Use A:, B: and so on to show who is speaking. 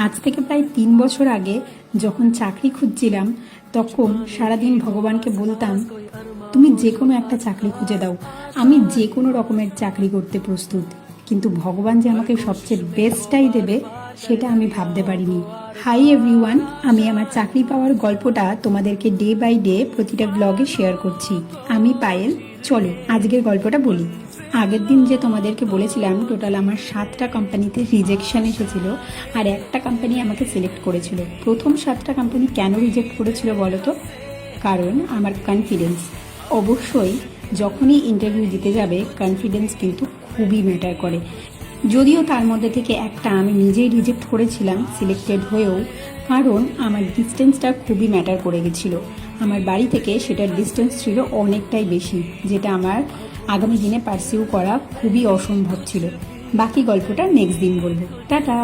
A: আজ থেকে প্রায় 3 বছর আগে যখন চাকরি খুঁজছিলাম, তখন সারাদিন ভগবানকে বলতাম, তুমি যে কোনো একটা চাকরি খুঁজে দাও, আমি যে কোনো রকমের চাকরি করতে প্রস্তুত। কিন্তু ভগবান যে আমাকে সবচেয়ে বেস্টটাই দেবে, সেটা আমি ভাবতে পারিনি। হাই এভরিওয়ান, আমি আমার চাকরি পাওয়ার গল্পটা তোমাদেরকে ডে বাই ডে প্রতিটা ব্লগে শেয়ার করছি। আমি পায়েল। চলো আজকের গল্পটা বলি। আগের দিন যে তোমাদেরকে বলেছিলাম টোটাল আমার 7টা কোম্পানিতে রিজেকশন এসেছিল, আর একটা কোম্পানি আমাকে সিলেক্ট করেছিল। প্রথম 7টা কোম্পানি কেন রিজেক্ট করেছিল বলো তো? কারণ আমার কনফিডেন্স। অবশ্যই যখনই ইন্টারভিউ দিতে যাবে কনফিডেন্স কিন্তু খুবই ম্যাটার করে। যদিও তার মধ্যে থেকে একটা আমি নিজেই রিজেক্ট করেছিলাম সিলেক্টেড হয়েও, কারণ আমার ডিস্টেন্সটা খুবই ম্যাটার করে গেছিলো। আমার বাড়ি থেকে সেটার ডিস্টেন্স ছিল অনেকটাই বেশি, যেটা আমার আগামী দিনে পারসিউ করা খুবই অসম্ভব ছিল। বাকি গল্পটা নেক্সট দিন বলবো। টাটা।